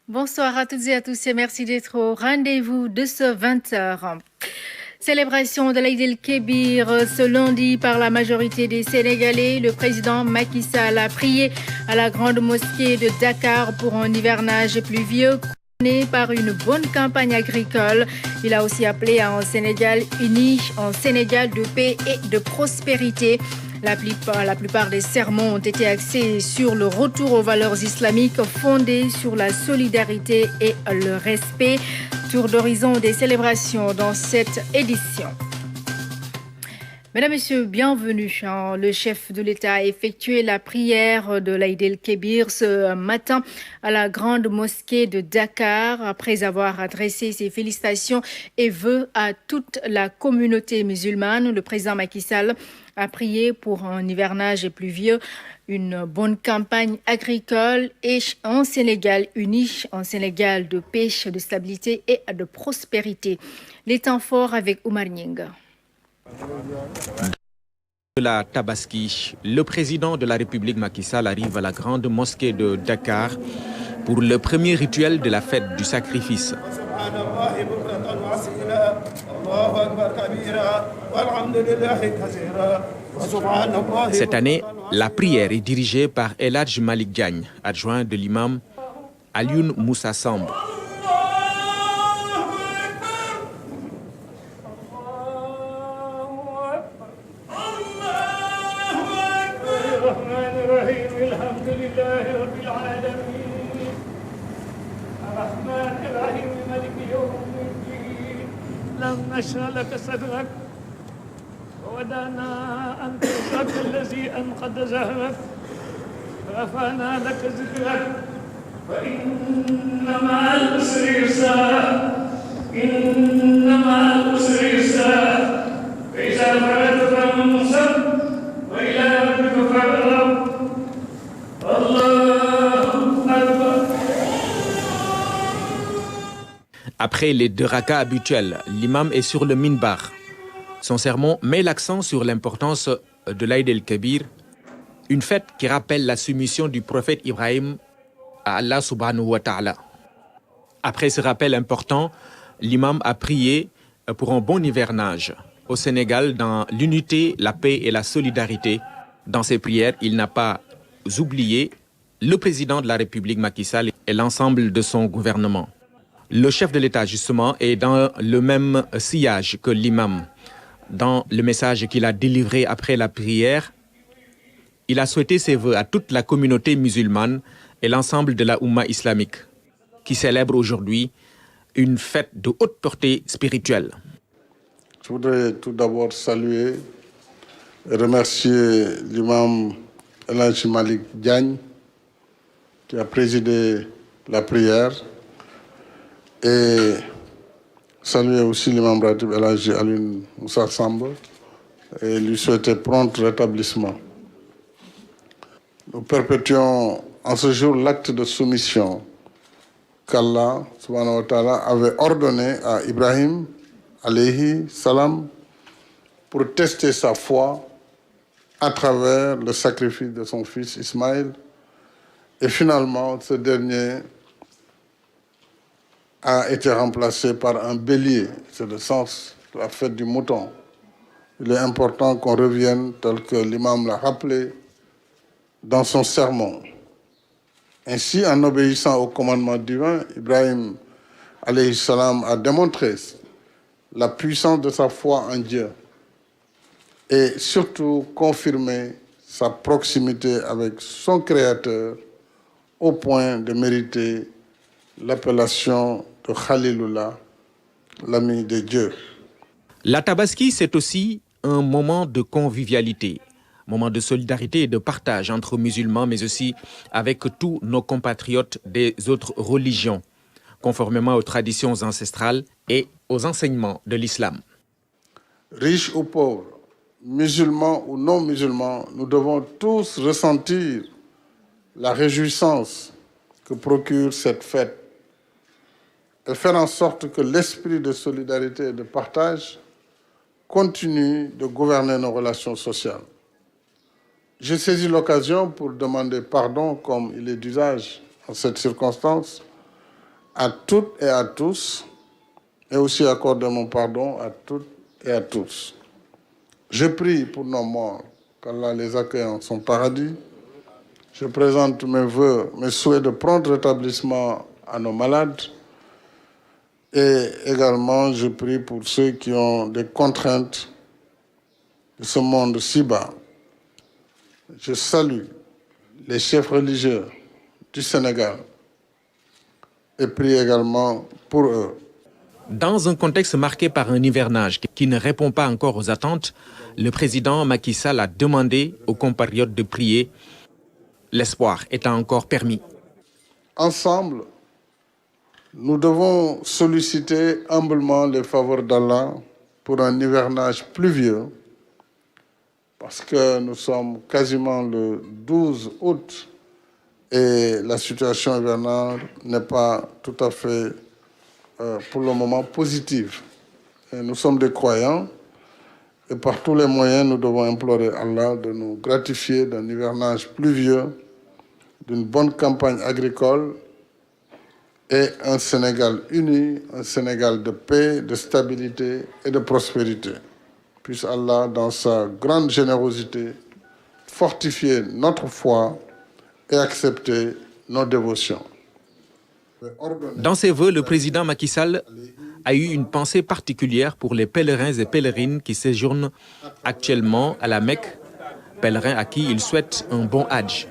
Bonsoir à toutes et à tous et merci d'être au rendez-vous de ce 20h. Célébration de l'Aïd el-Kébir ce lundi par la majorité des Sénégalais. Le président Macky Sall a prié à la grande mosquée de Dakar pour un hivernage pluvieux couronné par une bonne campagne agricole. Il a aussi appelé à un Sénégal uni, un Sénégal de paix et de prospérité. La plupart des sermons ont été axés sur le retour aux valeurs islamiques fondées sur la solidarité et le respect. Tour d'horizon des célébrations dans cette édition. Mesdames, Messieurs, bienvenue. Le chef de l'État a effectué la prière de l'Aïd el-Kébir ce matin à la grande mosquée de Dakar après avoir adressé ses félicitations et vœux à toute la communauté musulmane. Le président Macky Sall a prié pour un hivernage pluvieux, une bonne campagne agricole et un Sénégal uni, un Sénégal de paix, de stabilité et de prospérité. Les temps forts avec Oumar Nying. De la Tabaski, le président de la République Macky Sall arrive à la grande mosquée de Dakar pour le premier rituel de la fête du sacrifice. Cette année, la prière est dirigée par El Hadj Malick Diagne, adjoint de l'imam Alioune Moussa Samb. Après les 2 rakas habituels, l'imam est sur le minbar. Son sermon met l'accent sur l'importance de l'Aïd el-Kébir, une fête qui rappelle la soumission du prophète Ibrahim à Allah subhanahu wa ta'ala. Après ce rappel important, l'imam a prié pour un bon hivernage au Sénégal dans l'unité, la paix et la solidarité. Dans ses prières, il n'a pas oublié le président de la République Macky Sall et l'ensemble de son gouvernement. Le chef de l'État, justement, est dans le même sillage que l'imam. Dans le message qu'il a délivré après la prière, il a souhaité ses vœux à toute la communauté musulmane et l'ensemble de la Oumma islamique, qui célèbre aujourd'hui une fête de haute portée spirituelle. Je voudrais tout d'abord saluer et remercier l'imam El Hadj Malick Diagne, qui a présidé la prière, et saluer aussi l'imam Ratib El Hadj Alioune Moussa Samb et lui souhaiter prompt rétablissement. Nous perpétuons en ce jour l'acte de soumission qu'Allah subhanahu wa ta'ala avait ordonné à Ibrahim alayhi salam pour tester sa foi à travers le sacrifice de son fils Ismaël. Et finalement, ce dernier a été remplacé par un bélier. C'est le sens de la fête du mouton. Il est important qu'on revienne tel que l'imam l'a rappelé dans son sermon. Ainsi, en obéissant au commandement divin, Ibrahim alayhi salam a démontré la puissance de sa foi en Dieu et surtout confirmé sa proximité avec son Créateur au point de mériter l'appellation de Khalilullah, l'ami de Dieu. La Tabaski, c'est aussi un moment de convivialité, moment de solidarité et de partage entre musulmans, mais aussi avec tous nos compatriotes des autres religions, conformément aux traditions ancestrales et aux enseignements de l'islam. Riches ou pauvres, musulmans ou non musulmans, nous devons tous ressentir la réjouissance que procure cette fête et faire en sorte que l'esprit de solidarité et de partage continue de gouverner nos relations sociales. J'ai saisi l'occasion pour demander pardon, comme il est d'usage en cette circonstance, à toutes et à tous, et aussi accorder mon pardon à toutes et à tous. Je prie pour nos morts, qu'Allah les accueille en son paradis. Je présente mes vœux, mes souhaits de prompt rétablissement à nos malades. Et également, je prie pour ceux qui ont des contraintes de ce monde si bas. Je salue les chefs religieux du Sénégal et prie également pour eux. Dans un contexte marqué par un hivernage qui ne répond pas encore aux attentes, le président Macky Sall a demandé aux compatriotes de prier, l'espoir étant encore permis. Ensemble, nous devons solliciter humblement les faveurs d'Allah pour un hivernage pluvieux, parce que nous sommes quasiment le 12 août et la situation hivernale n'est pas tout à fait, pour le moment, positive. Et nous sommes des croyants et par tous les moyens, nous devons implorer Allah de nous gratifier d'un hivernage pluvieux, d'une bonne campagne agricole et un Sénégal uni, un Sénégal de paix, de stabilité et de prospérité. Puisse Allah, dans sa grande générosité, fortifier notre foi et accepter nos dévotions. Dans ses vœux, le président Macky Sall a eu une pensée particulière pour les pèlerins et pèlerines qui séjournent actuellement à la Mecque, pèlerins à qui il souhaite un bon Hajj.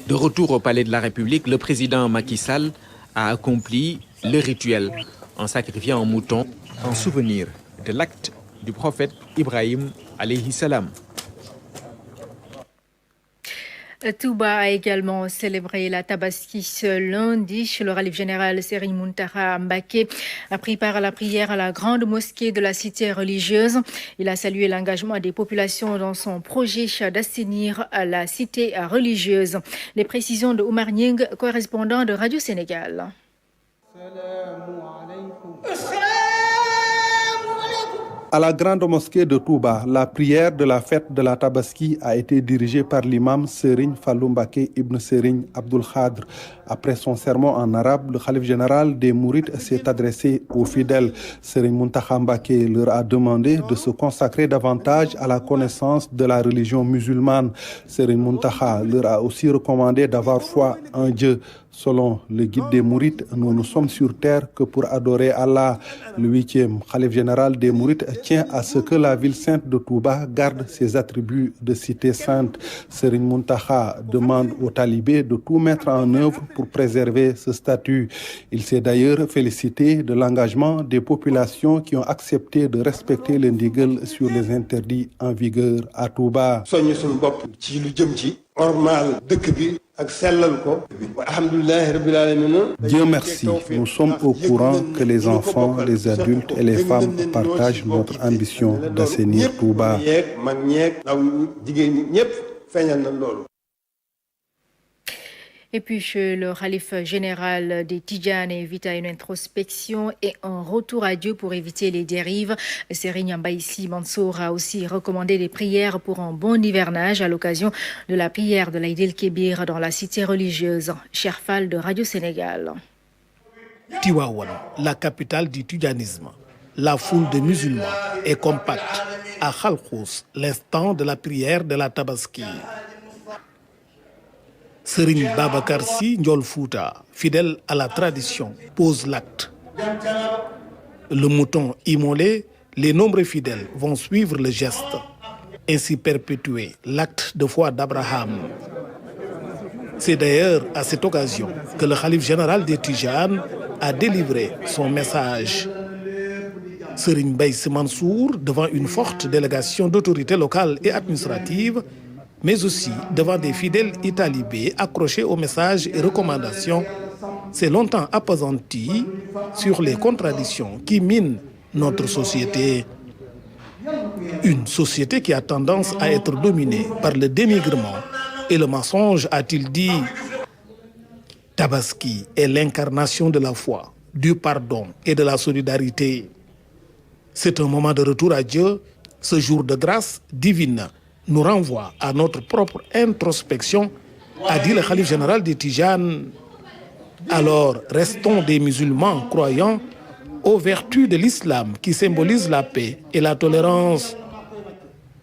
De retour au palais de la République, le président Macky Sall a accompli le rituel en sacrifiant un mouton en souvenir de l'acte du prophète Ibrahim alayhi salam. Touba a également célébré la Tabaski ce lundi. Le Khalif général Serigne Mountakha Mbacké a pris part à la prière à la grande mosquée de la cité religieuse. Il a salué l'engagement des populations dans son projet d'assainir la cité religieuse. Les précisions de Oumar Nying, correspondant de Radio Sénégal. À la grande mosquée de Touba, la prière de la fête de la Tabaski a été dirigée par l'imam Serigne Fallou Mbacké Ibn Serigne Abdoul Khadr. Après son sermon en arabe, le Khalif général des Mourides s'est adressé aux fidèles. Serigne Mountakha Mbacké leur a demandé de se consacrer davantage à la connaissance de la religion musulmane. Serigne Mountakha leur a aussi recommandé d'avoir foi en Dieu. Selon le guide des Mourides, nous ne sommes sur terre que pour adorer Allah. Le 8e Khalif général des Mourides tient à ce que la ville sainte de Touba garde ses attributs de cité sainte. Serigne Mountakha demande aux talibés de tout mettre en œuvre pour préserver ce statut. Il s'est d'ailleurs félicité de l'engagement des populations qui ont accepté de respecter les ndigal sur les interdits en vigueur à Touba. Dieu merci, nous sommes au courant que les enfants, les adultes et les femmes partagent notre ambition d'assainir Touba. Et puis le Khalif général des Tidjanes invite à une introspection et un retour à Dieu pour éviter les dérives. Serigne Mbaye Sy Mansour a aussi recommandé des prières pour un bon hivernage à l'occasion de la prière de l'Aïd el-Kébir dans la cité religieuse. Cherfal de Radio Sénégal. Tivaouane, la capitale du tidjanisme. La foule de musulmans est compacte à Khalkhous, l'instant de la prière de la Tabaski. Serigne Babacar Sy Ndiol Fouta, fidèle à la tradition, pose l'acte. Le mouton immolé, les nombreux fidèles vont suivre le geste, ainsi perpétuer l'acte de foi d'Abraham. C'est d'ailleurs à cette occasion que le Khalif général des Tidjanes a délivré son message. Serigne Mbaye Sy Mansour, devant une forte délégation d'autorités locales et administratives, mais aussi devant des fidèles talibés accrochés aux messages et recommandations, s'est longtemps appesanti sur les contradictions qui minent notre société. Une société qui a tendance à être dominée par le dénigrement et le mensonge, a-t-il dit. Tabaski est l'incarnation de la foi, du pardon et de la solidarité. C'est un moment de retour à Dieu. Ce jour de grâce divine nous renvoie à notre propre introspection, a dit le Khalif général des Tidjanes. Alors, restons des musulmans croyants aux vertus de l'islam qui symbolise la paix et la tolérance.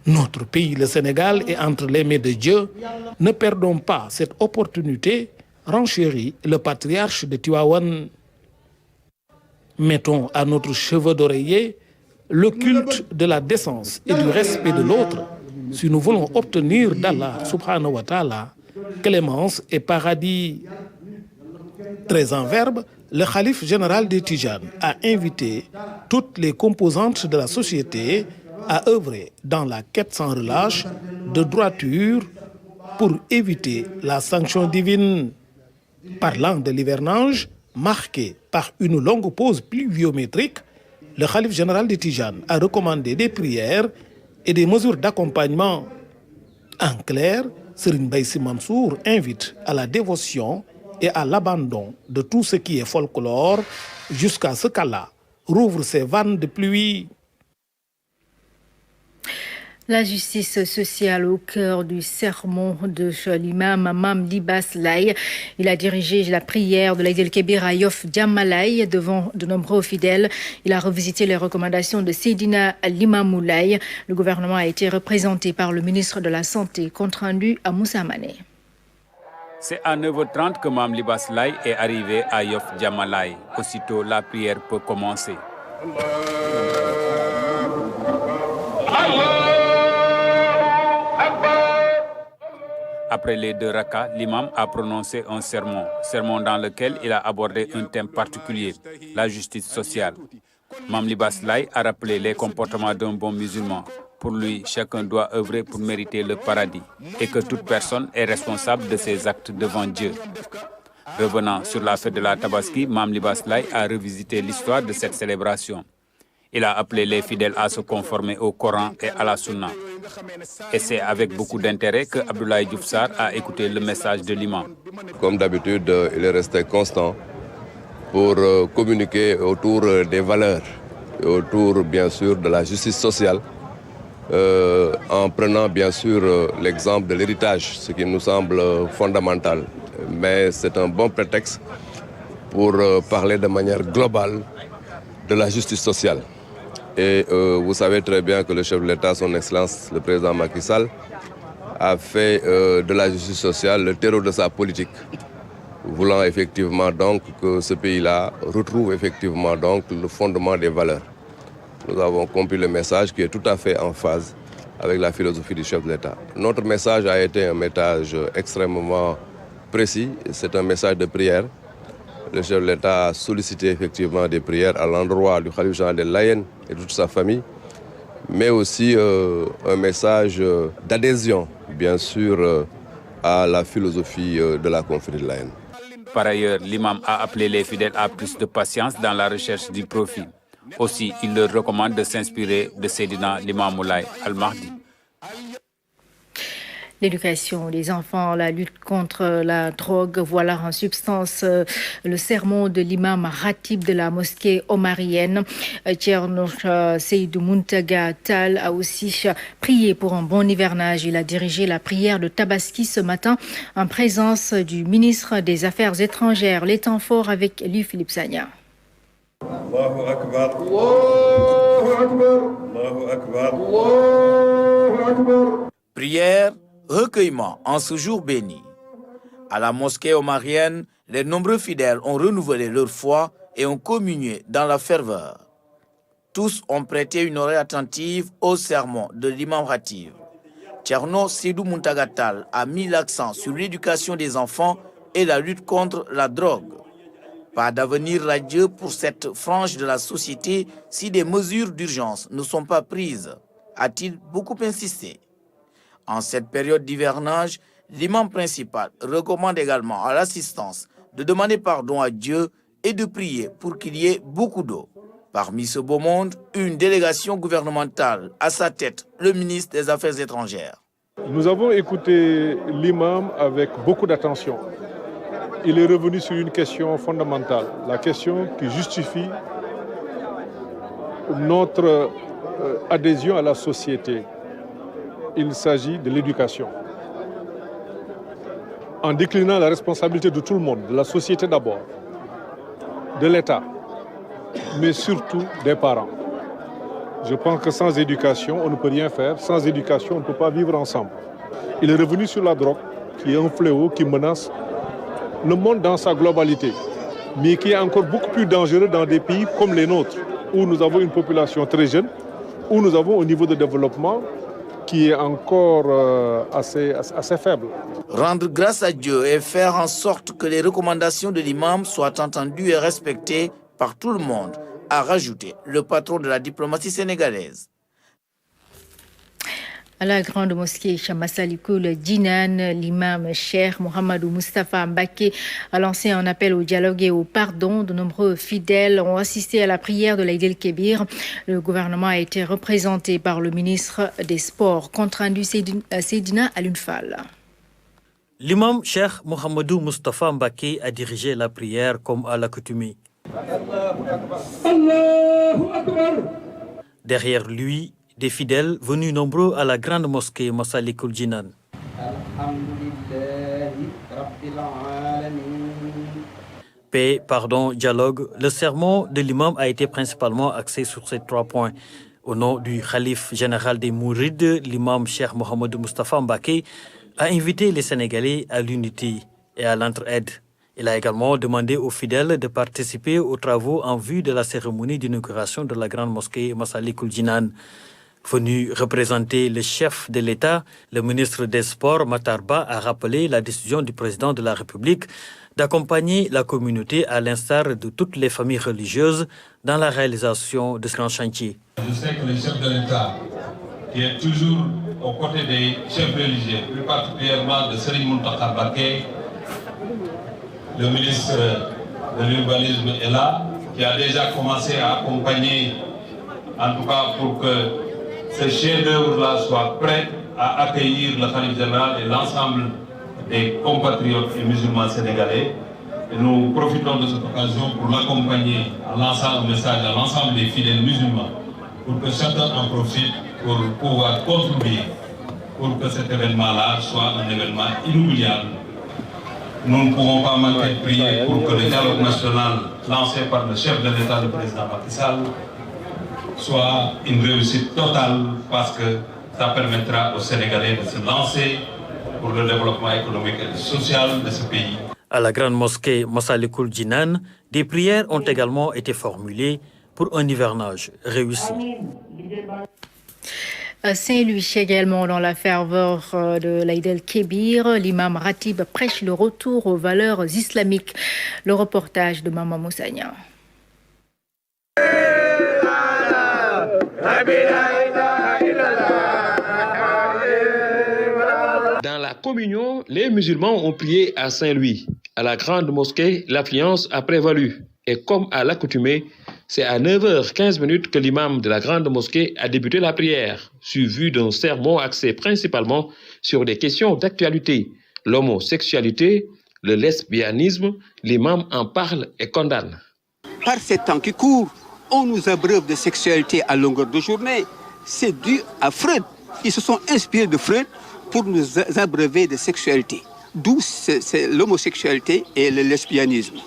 Notre pays, le Sénégal, est entre les mains de Dieu. Ne perdons pas cette opportunité, renchérit le patriarche de Tivaouane. Mettons à notre cheveu d'oreiller le culte de la décence et du respect de l'autre si nous voulons obtenir d'Allah subhanahu wa ta'ala clémence et paradis. Très en verbe, le khalife général des Tijanes a invité toutes les composantes de la société à œuvrer dans la quête sans relâche de droiture pour éviter la sanction divine. Parlant de l'hivernage, marqué par une longue pause pluviométrique, le khalife général des Tijanes a recommandé des prières et des mesures d'accompagnement. En clair, Serigne Mbaye Sy Mansour invite à la dévotion et à l'abandon de tout ce qui est folklore jusqu'à ce qu'Allah rouvre ses vannes de pluie. La justice sociale au cœur du sermon de l'imam Mame Libasse Laye. Il a dirigé la prière de l'Aïd el-Kébir à Yoff Djamalaye devant de nombreux fidèles. Il a revisité les recommandations de Seydina Limamou Laye. Le gouvernement a été représenté par le ministre de la Santé, compte rendu à Moussa Mané. C'est à 9h30 que Mame Libasse Laye est arrivé à Yoff Djamalaye. Aussitôt, la prière peut commencer. Après les 2 rakas, l'imam a prononcé un sermon dans lequel il a abordé un thème particulier, la justice sociale. Mame Libasse Laye a rappelé les comportements d'un bon musulman. Pour lui, chacun doit œuvrer pour mériter le paradis et que toute personne est responsable de ses actes devant Dieu. Revenant sur la fête de la Tabaski, Mame Libasse Laye a revisité l'histoire de cette célébration. Il a appelé les fidèles à se conformer au Coran et à la Sunna. Et c'est avec beaucoup d'intérêt que Abdoulaye Diouf Sarr a écouté le message de l'imam. Comme d'habitude, il est resté constant pour communiquer autour des valeurs, et autour bien sûr de la justice sociale, en prenant bien sûr l'exemple de l'héritage, ce qui nous semble fondamental. Mais c'est un bon prétexte pour parler de manière globale de la justice sociale. Et vous savez très bien que le chef de l'État, son Excellence, le président Macky Sall, a fait de la justice sociale le terreau de sa politique, voulant effectivement donc que ce pays-là retrouve effectivement donc le fondement des valeurs. Nous avons compris le message qui est tout à fait en phase avec la philosophie du chef de l'État. Notre message a été un message extrêmement précis, c'est un message de prière. Le chef de l'État a sollicité effectivement des prières à l'endroit du khalife général des Layènes et de toute sa famille, mais aussi un message d'adhésion, bien sûr, à la philosophie de la confrérie de Layène. Par ailleurs, l'imam a appelé les fidèles à plus de patience dans la recherche du profit. Aussi, il leur recommande de s'inspirer de Seydina Limamou Laye Al-Mahdi. L'éducation des enfants, la lutte contre la drogue, voilà en substance le sermon de l'imam Ratib de la mosquée omarienne. Thierno Seydou Muntaga Tal a aussi prié pour un bon hivernage. Il a dirigé la prière de Tabaski ce matin en présence du ministre des Affaires étrangères. Les temps forts avec lui, Philippe Sagna. Allahu Akbar. Allahu Akbar. Allahu Akbar. Allahu Akbar. Prière, recueillement en ce jour béni. À la mosquée omarienne, les nombreux fidèles ont renouvelé leur foi et ont communié dans la ferveur. Tous ont prêté une oreille attentive au sermon de l'imam Ratib. Thierno Seydou Muntaga Tal a mis l'accent sur l'éducation des enfants et la lutte contre la drogue. Pas d'avenir radieux pour cette frange de la société si des mesures d'urgence ne sont pas prises, a-t-il beaucoup insisté. En cette période d'hivernage, l'imam principal recommande également à l'assistance de demander pardon à Dieu et de prier pour qu'il y ait beaucoup d'eau. Parmi ce beau monde, une délégation gouvernementale, à sa tête, le ministre des Affaires étrangères. Nous avons écouté l'imam avec beaucoup d'attention. Il est revenu sur une question fondamentale, la question qui justifie notre adhésion à la société. Il s'agit de l'éducation. en déclinant la responsabilité de tout le monde, de la société d'abord, de l'État, mais surtout des parents. Je pense que sans éducation, on ne peut rien faire. Sans éducation, on ne peut pas vivre ensemble. Il est revenu sur la drogue, qui est un fléau qui menace le monde dans sa globalité, mais qui est encore beaucoup plus dangereux dans des pays comme les nôtres, où nous avons une population très jeune, où nous avons un niveau de développement qui est encore assez faible. Rendre grâce à Dieu et faire en sorte que les recommandations de l'imam soient entendues et respectées par tout le monde, a rajouté le patron de la diplomatie sénégalaise. À la grande mosquée Massalikul Djinan, l'imam Cheikh Mohamedou Moustapha Mbaké a lancé un appel au dialogue et au pardon. De nombreux fidèles ont assisté à la prière de l'Aïd el-Kébir. Le gouvernement a été représenté par le ministre des Sports. Compte rendu Seydina Alunfal. L'imam Cheikh Mohamedou Moustapha Mbaké a dirigé la prière comme à l'accoutumée. Derrière lui, des fidèles venus nombreux à la grande mosquée Massalikul Djinan. Paix, pardon, dialogue. Le sermon de l'imam a été principalement axé sur ces 3 points. Au nom du khalife général des Mourides, l'imam Cheikh Mohamedou Moustapha Mbaké a invité les Sénégalais à l'unité et à l'entraide. Il a également demandé aux fidèles de participer aux travaux en vue de la cérémonie d'inauguration de la grande mosquée Massalikul Djinan. Venu représenter le chef de l'État, le ministre des Sports, Matar Ba, a rappelé la décision du président de la République d'accompagner la communauté à l'instar de toutes les familles religieuses dans la réalisation de ce grand chantier. Je sais que le chef de l'État, qui est toujours aux côtés des chefs religieux, plus particulièrement de Serigne Mountakha Mbacké, le ministre de l'Urbanisme est là, qui a déjà commencé à accompagner, en tout cas pour que ce chef-d'œuvre-là soit prêt à accueillir le khalife général et l'ensemble des compatriotes et musulmans sénégalais. Et nous profitons de cette occasion pour l'accompagner en lançant un message à l'ensemble des fidèles musulmans pour que chacun en profite pour pouvoir contribuer pour que cet événement-là soit un événement inoubliable. Nous ne pouvons pas manquer de prier pour que le dialogue national lancé par le chef de l'État, le président Macky Sall, soit une réussite totale parce que ça permettra aux Sénégalais de se lancer pour le développement économique et social de ce pays. À la grande mosquée Massalikul Djinan, des prières ont également été formulées pour un hivernage réussi. À Saint-Louis également, dans la ferveur de l'Aïd el-Kébir, l'imam Ratib prêche le retour aux valeurs islamiques. Le reportage de Maman Moussagna. Dans la communion, les musulmans ont prié à Saint-Louis. À la grande mosquée, l'affluence a prévalu. Et comme à l'accoutumée, c'est à 9h15 que l'imam de la grande mosquée a débuté la prière, suivi d'un sermon axé principalement sur des questions d'actualité. L'homosexualité, le lesbianisme, l'imam en parle et condamne. Par ces temps qui courent, on nous abreuve de sexualité à longueur de journée. C'est dû à Freud. Ils se sont inspirés de Freud pour nous abreuver de sexualité. D'où c'est l'homosexualité et le lesbianisme.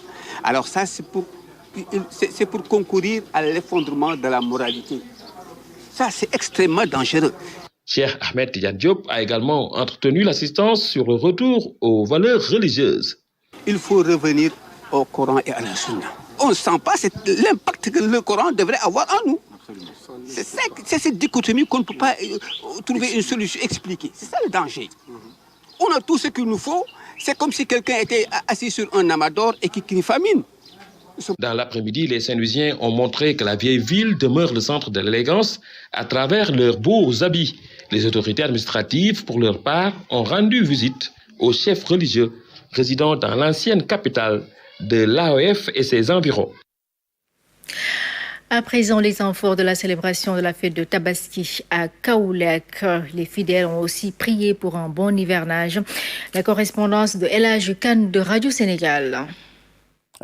Alors ça, c'est pour concourir à l'effondrement de la moralité. Ça, c'est extrêmement dangereux. Cheikh Ahmed Tidiane Diop a également entretenu l'assistance sur le retour aux valeurs religieuses. Il faut revenir au Coran et à la Sunna. On ne sent pas l'impact que le Coran devrait avoir en nous. C'est cette dichotomie qu'on ne peut pas trouver une solution expliquée. C'est ça le danger. On a tout ce qu'il nous faut. C'est comme si quelqu'un était assis sur un amador et qui crie famine. Dans l'après-midi, les Saint-Louisiens ont montré que la vieille ville demeure le centre de l'élégance à travers leurs beaux habits. Les autorités administratives, pour leur part, ont rendu visite aux chefs religieux résidant dans l'ancienne capitale de l'AOF et ses environs. À présent, les infos de la célébration de la fête de Tabaski à Kaoulek. Les fidèles ont aussi prié pour un bon hivernage. La correspondance de El Hadj Kane de Radio Sénégal.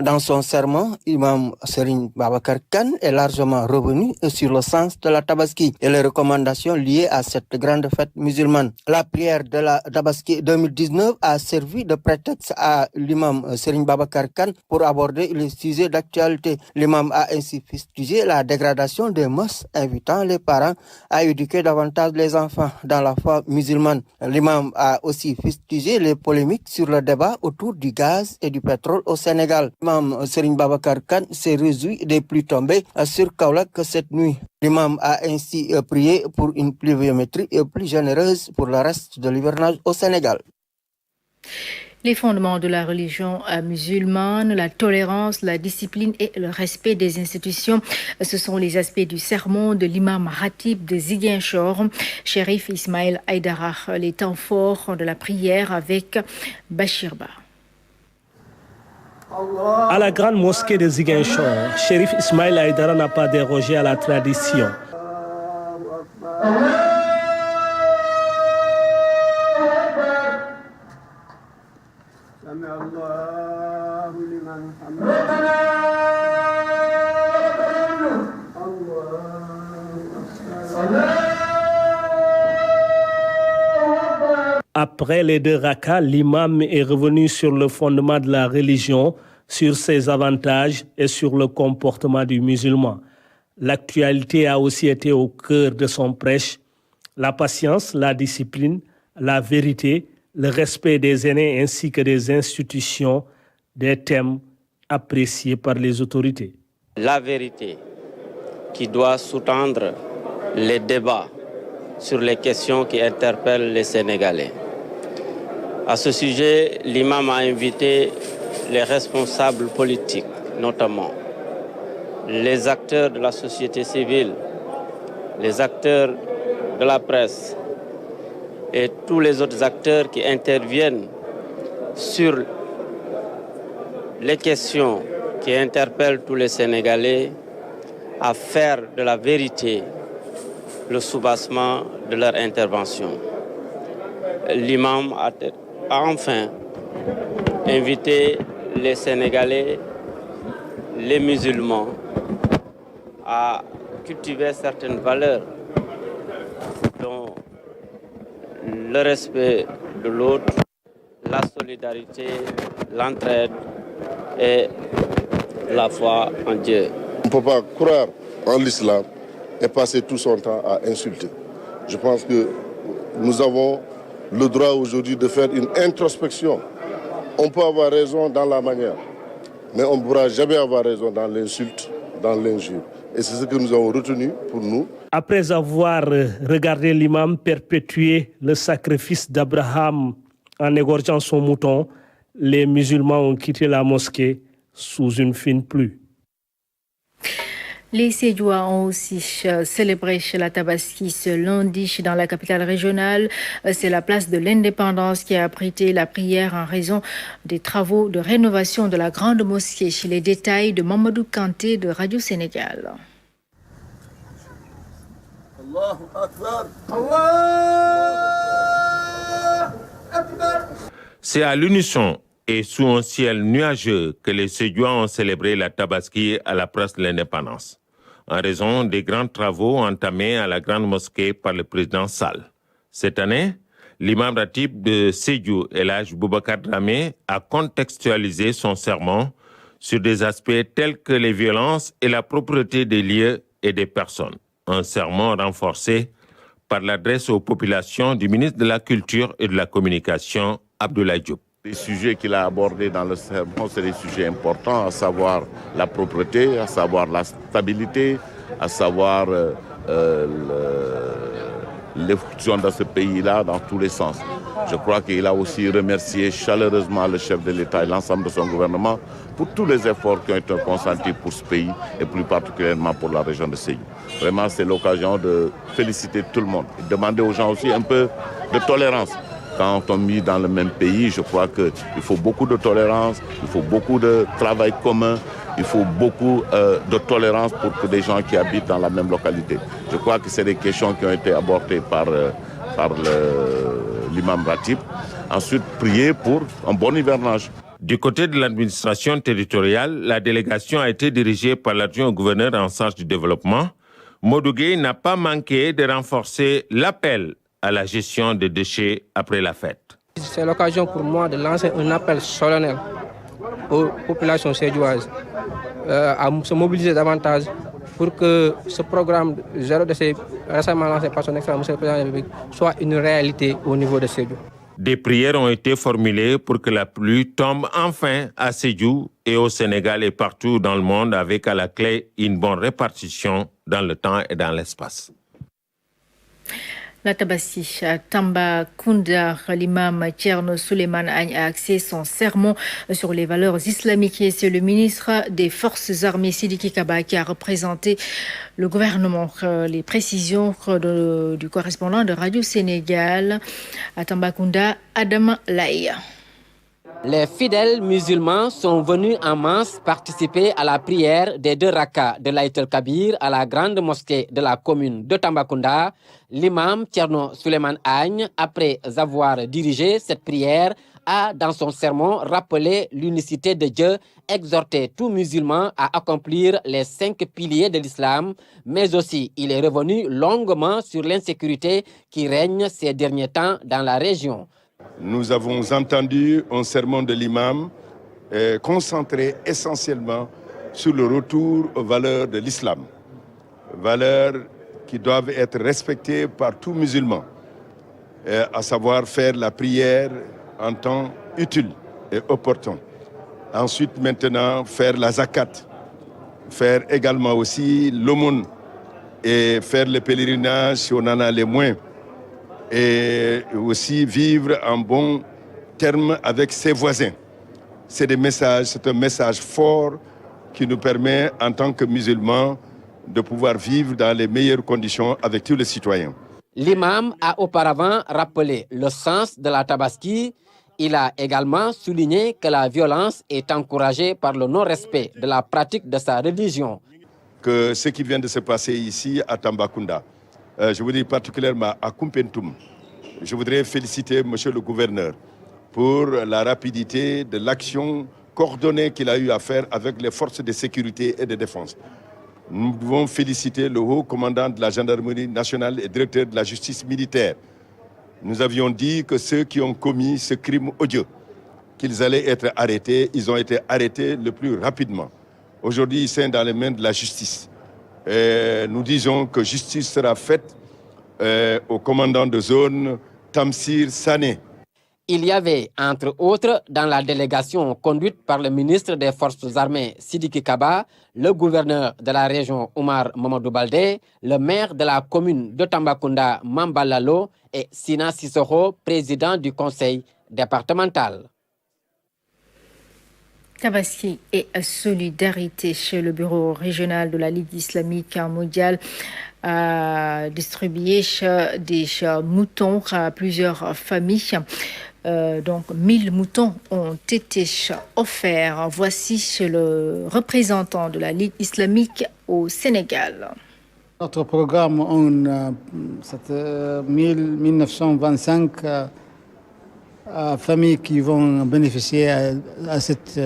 Dans son sermon, Imam Serigne Babacar Kane est largement revenu sur le sens de la Tabaski et les recommandations liées à cette grande fête musulmane. La prière de la Tabaski 2019 a servi de prétexte à l'imam Serigne Babacar Kane pour aborder les sujets d'actualité. L'imam a ainsi fustigé la dégradation des mœurs, invitant les parents à éduquer davantage les enfants dans la foi musulmane. L'imam a aussi fustigé les polémiques sur le débat autour du gaz et du pétrole au Sénégal. L'imam Serigne Babacar Kane s'est réjoui des pluies tombées sur Kaolack cette nuit. L'imam a ainsi prié pour une pluviométrie plus généreuse pour le reste de l'hivernage au Sénégal. Les fondements de la religion musulmane, la tolérance, la discipline et le respect des institutions, ce sont les aspects du sermon de l'imam Ratib de Ziguinchor, Chérif Ismaël Aïdara, les temps forts de la prière avec Bachir Ba. À la grande mosquée de Ziguinchor, Chérif Ismaël Aïdara n'a pas dérogé à la tradition. Après les 2 rakas, l'imam est revenu sur le fondement de la religion, sur ses avantages et sur le comportement du musulman. L'actualité a aussi été au cœur de son prêche. La patience, la discipline, la vérité, le respect des aînés ainsi que des institutions, des thèmes appréciés par les autorités. La vérité qui doit sous-tendre les débats sur les questions qui interpellent les Sénégalais. À ce sujet, l'imam a invité les responsables politiques, notamment les acteurs de la société civile, les acteurs de la presse et tous les autres acteurs qui interviennent sur les questions qui interpellent tous les Sénégalais à faire de la vérité le soubassement de leur intervention. L'imam a enfin invité les Sénégalais, les musulmans, à cultiver certaines valeurs dont le respect de l'autre, la solidarité, l'entraide et la foi en Dieu. On ne peut pas croire en l'islam et passer tout son temps à insulter. Je pense que nous avons le droit aujourd'hui de faire une introspection. On peut avoir raison dans la manière, mais on ne pourra jamais avoir raison dans l'insulte, dans l'injure. Et c'est ce que nous avons retenu pour nous. Après avoir regardé l'imam perpétuer le sacrifice d'Abraham en égorgeant son mouton, les musulmans ont quitté la mosquée sous une fine pluie. Les Sédiois ont aussi célébré la Tabaski ce lundi dans la capitale régionale. C'est la place de l'Indépendance qui a abrité la prière en raison des travaux de rénovation de la grande mosquée. Les détails de Mamadou Kanté de Radio Sénégal. C'est à l'unisson et sous un ciel nuageux que les Sédiois ont célébré la Tabaski à la place de l'Indépendance, en raison des grands travaux entamés à la grande mosquée par le président Sall. Cette année, l'imam Ratib de Sédhiou, El Hadj Boubacar Dramé, a contextualisé son sermon sur des aspects tels que les violences et la propreté des lieux et des personnes. Un sermon renforcé par l'adresse aux populations du ministre de la Culture et de la Communication, Abdoulaye Diop. Les sujets qu'il a abordés dans le sermon, c'est des sujets importants, à savoir la propreté, à savoir la stabilité, à savoir l'évolution de ce pays-là dans tous les sens. Je crois qu'il a aussi remercié chaleureusement le chef de l'État et l'ensemble de son gouvernement pour tous les efforts qui ont été consentis pour ce pays et plus particulièrement pour la région de Sédhiou. Vraiment, c'est l'occasion de féliciter tout le monde et demander aux gens aussi un peu de tolérance. Quand on vit dans le même pays, je crois qu'il faut beaucoup de tolérance, il faut beaucoup de travail commun, il faut beaucoup de tolérance pour que des gens qui habitent dans la même localité. Je crois que c'est des questions qui ont été abordées par l'imam Ratib. Ensuite, prier pour un bon hivernage. Du côté de l'administration territoriale, la délégation a été dirigée par l'adjoint au gouverneur en charge du développement. Modou Gueye n'a pas manqué de renforcer l'appel à la gestion des déchets après la fête. C'est l'occasion pour moi de lancer un appel solennel aux populations sédhiouises à se mobiliser davantage pour que ce programme zéro déchet récemment lancé par son excellence monsieur le président de la République soit une réalité au niveau de Sédhiou. Des prières ont été formulées pour que la pluie tombe enfin à Sédhiou et au Sénégal et partout dans le monde avec à la clé une bonne répartition dans le temps et dans l'espace. La Tabaski à Tambacounda, l'imam Thierno Souleymane Agne a axé son sermon sur les valeurs islamiques et c'est le ministre des Forces armées Sidiki Kaba qui a représenté le gouvernement. Les précisions du correspondant de Radio Sénégal à Tambacounda, Adam Laye. Les fidèles musulmans sont venus en masse participer à la prière des 2 rakas de l'Aït el-Kabir à la grande mosquée de la commune de Tambacounda. L'imam Thierno Souleymane Agne, après avoir dirigé cette prière, a dans son sermon rappelé l'unicité de Dieu, exhorté tout musulman à accomplir les 5 piliers de l'islam, mais aussi il est revenu longuement sur l'insécurité qui règne ces derniers temps dans la région. Nous avons entendu un sermon de l'imam concentré essentiellement sur le retour aux valeurs de l'islam. Valeurs qui doivent être respectées par tout musulman, à savoir faire la prière en temps utile et opportun. Ensuite, maintenant, faire la zakat, faire également aussi l'aumône et faire le pèlerinage si on en a les moyens. Et aussi vivre en bon terme avec ses voisins. C'est un message fort qui nous permet, en tant que musulmans, de pouvoir vivre dans les meilleures conditions avec tous les citoyens. L'imam a auparavant rappelé le sens de la Tabaski. Il a également souligné que la violence est encouragée par le non-respect de la pratique de sa religion. Que ce qui vient de se passer ici à Tambacounda, je voudrais particulièrement à Koumpentoum, je voudrais féliciter monsieur le gouverneur pour la rapidité de l'action coordonnée qu'il a eu à faire avec les forces de sécurité et de défense. Nous devons féliciter le haut commandant de la gendarmerie nationale et directeur de la justice militaire. Nous avions dit que ceux qui ont commis ce crime odieux, qu'ils allaient être arrêtés, ils ont été arrêtés le plus rapidement. Aujourd'hui, ils sont dans les mains de la justice. Et nous disons que justice sera faite au commandant de zone Tamsir Sané. Il y avait, entre autres, dans la délégation conduite par le ministre des Forces armées Sidiki Kaba, le gouverneur de la région Oumar Mamadou Baldé, le maire de la commune de Tambacounda Mambalalo et Sina Sissoko, président du conseil départemental. Tabaski et solidarité chez le bureau régional de la Ligue islamique mondiale a distribué des moutons à plusieurs familles. Donc 1000 moutons ont été offerts. Voici le représentant de la Ligue islamique au Sénégal. Notre programme, c'est 1925 familles qui vont bénéficier à cette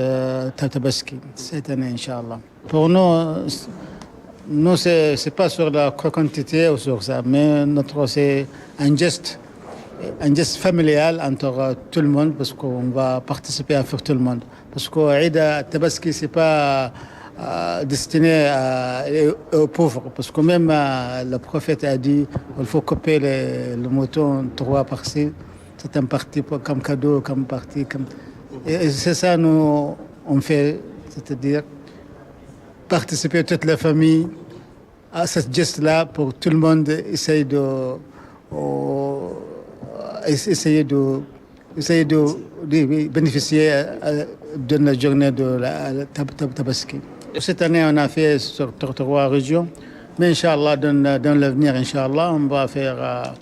Tabaski cette année, Inch'Allah. Pour nous c'est pas sur la quantité ou sur ça, mais c'est un geste familial entre tout le monde parce qu'on va participer à faire tout le monde. Parce que Eid Tabaski, c'est pas destiné aux pauvres. Parce que même le prophète a dit qu'il faut couper le mouton 3 parties. C'est un parti comme cadeau, comme parti. Et c'est ça nous on fait, c'est-à-dire participer toute la famille à ce geste-là pour tout le monde essayer de bénéficier de la journée de la Tabaski. Cette année, on a fait sur 3 régions, mais Inch'Allah, dans l'avenir, Inch'Allah, on va faire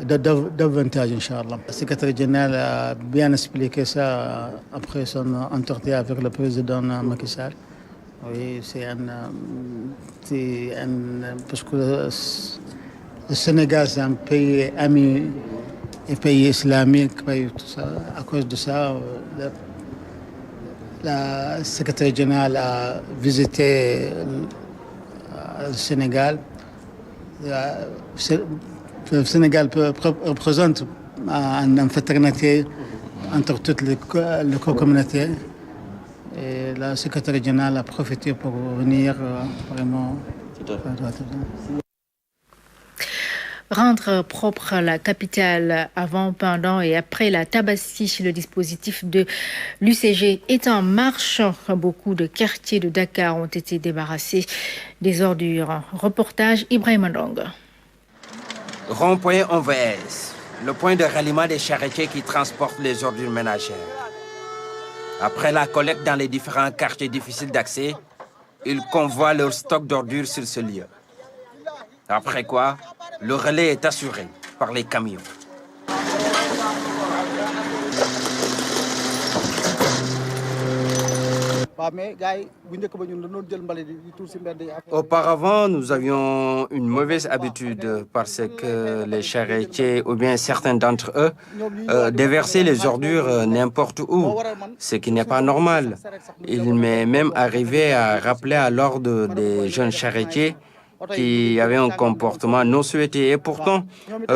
davantage, Inch'Allah. Le secrétaire général a bien expliqué ça après son entretien avec le président Macky Sall. Oui, parce que le Sénégal, c'est un pays ami, un pays islamique, tout ça. À cause de ça, la secrétaire générale a visité le Sénégal. Le Sénégal représente une fraternité entre toutes les communautés. Et la secrétaire générale a profité pour venir vraiment. Rendre propre la capitale avant, pendant et après la Tabaski, le dispositif de l'UCG est en marche. Beaucoup de quartiers de Dakar ont été débarrassés des ordures. Reportage Ibrahim Ndong. Rond-point OVS, le point de ralliement des charretiers qui transportent les ordures ménagères. Après la collecte dans les différents quartiers difficiles d'accès, ils convoient leur stock d'ordures sur ce lieu. Après quoi, le relais est assuré par les camions. Auparavant, nous avions une mauvaise habitude parce que les charretiers, ou bien certains d'entre eux, déversaient les ordures n'importe où, ce qui n'est pas normal. Il m'est même arrivé à rappeler à l'ordre des jeunes charretiers qui avaient un comportement non souhaité. Et pourtant,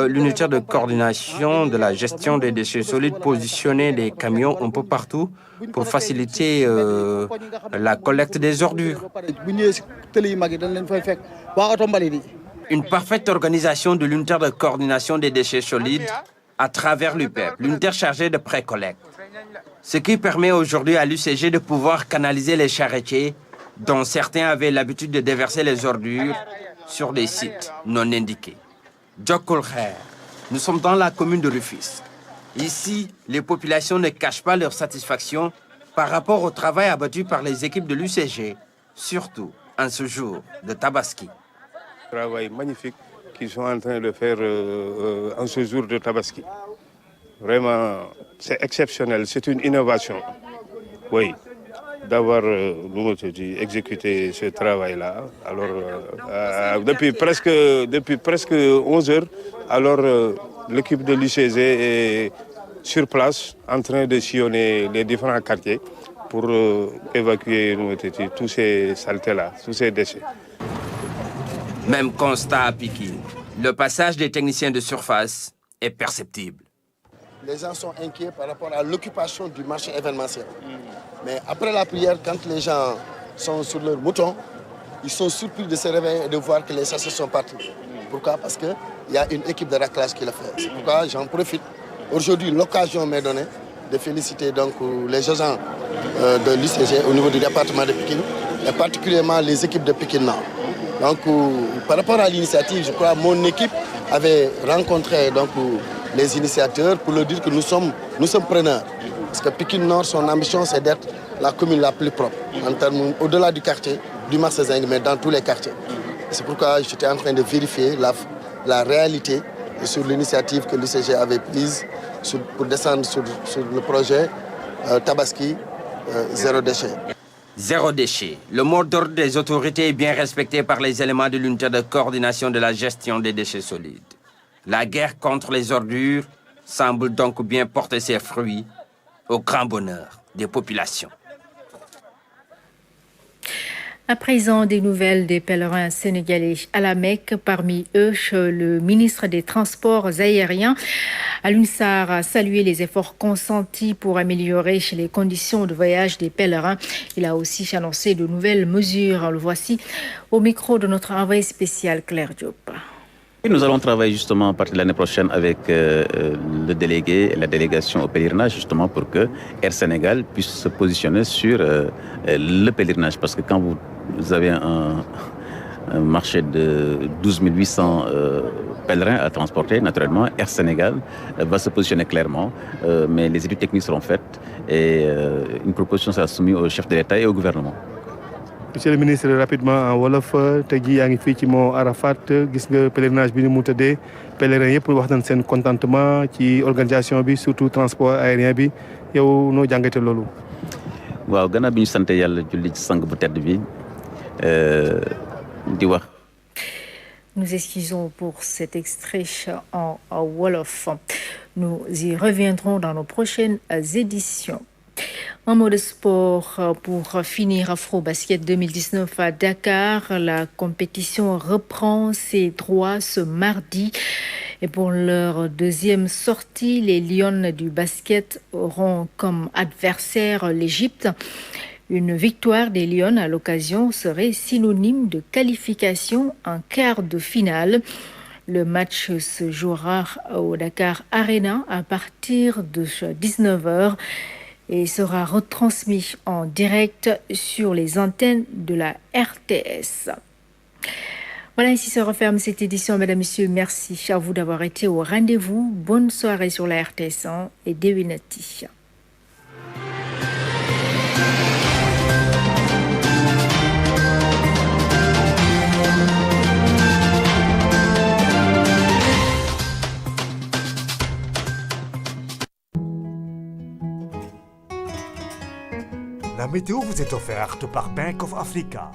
l'unité de coordination de la gestion des déchets solides positionnait des camions un peu partout pour faciliter la collecte des ordures. Une parfaite organisation de l'unité de coordination des déchets solides à travers l'UPEP, l'unité chargée de pré-collecte. Ce qui permet aujourd'hui à l'UCG de pouvoir canaliser les charretiers dont certains avaient l'habitude de déverser les ordures sur des sites non indiqués. Djokolher, nous sommes dans la commune de Rufisque. Ici, les populations ne cachent pas leur satisfaction par rapport au travail abattu par les équipes de l'UCG, surtout en ce jour de Tabaski. Travail magnifique qu'ils sont en train de faire en ce jour de Tabaski. Vraiment, c'est exceptionnel, c'est une innovation. Oui. D'avoir exécuté ce travail-là. Alors, depuis presque 11 heures, alors l'équipe de l'UCG est sur place en train de sillonner les différents quartiers pour évacuer tous ces saletés-là, tous ces déchets. Même constat à Pikine. Le passage des techniciens de surface est perceptible. Les gens sont inquiets par rapport à l'occupation du marché événementiel. Mais après la prière, quand les gens sont sur leur mouton, ils sont surpris de se réveiller et de voir que les sachets sont partis. Pourquoi? Parce qu'il y a une équipe de raclage qui le fait. C'est pourquoi j'en profite. Aujourd'hui, l'occasion m'est donnée de féliciter donc les agents de l'UCG au niveau du département de Pikine et particulièrement les équipes de Pikine Nord. Donc, par rapport à l'initiative, je crois que mon équipe avait rencontré donc, les initiateurs pour leur dire que nous sommes preneurs. Parce que Pikine Nord, son ambition, c'est d'être la commune la plus propre, en termes, au-delà du quartier, du marché Zing, mais dans tous les quartiers. C'est pourquoi j'étais en train de vérifier la réalité sur l'initiative que l'UCG avait prise pour descendre sur le projet Tabaski zéro déchet. Zéro déchet. Le mot d'ordre des autorités est bien respecté par les éléments de l'unité de coordination de la gestion des déchets solides. La guerre contre les ordures semble donc bien porter ses fruits au grand bonheur des populations. À présent, des nouvelles des pèlerins sénégalais à la Mecque. Parmi eux, le ministre des Transports aériens, Alioune Sarr, a salué les efforts consentis pour améliorer les conditions de voyage des pèlerins. Il a aussi annoncé de nouvelles mesures. Le voici au micro de notre envoyé spécial Claire Diop. Nous allons travailler justement à partir de l'année prochaine avec le délégué et la délégation au pèlerinage justement pour que Air Sénégal puisse se positionner sur le pèlerinage. Parce que quand vous avez un marché de 12 800 pèlerins à transporter, naturellement, Air Sénégal va se positionner clairement. Mais les études techniques seront faites et une proposition sera soumise au chef de l'État et au gouvernement. Monsieur le ministre, rapidement en wolof tey jii yaa ngi fii ci Mont Arafat gis nga pèlerinage bi ni mu tëddee pèlerin yëpp wax nañ seen contentement ci organisation bi surtout transport aérien bi yow noo jàngate loolu. waaw gannaaw bi ñu sant yàlla julli ci sang bu tedd bi di wax. Nous excusons pour cet extrait en wolof. Nous y reviendrons dans nos prochaines éditions. Un mot de sport pour finir Afro-Basket 2019 à Dakar. La compétition reprend ses droits ce mardi. Et pour leur deuxième sortie, les Lions du basket auront comme adversaire l'Égypte. Une victoire des Lions à l'occasion serait synonyme de qualification en quart de finale. Le match se jouera au Dakar Arena à partir de 19h et sera retransmis en direct sur les antennes de la RTS. Voilà, ici se referme cette édition. Mesdames, Messieurs, merci à vous d'avoir été au rendez-vous. Bonne soirée sur la RTS 1 et Dewinati. La météo vous est offerte par Bank of Africa.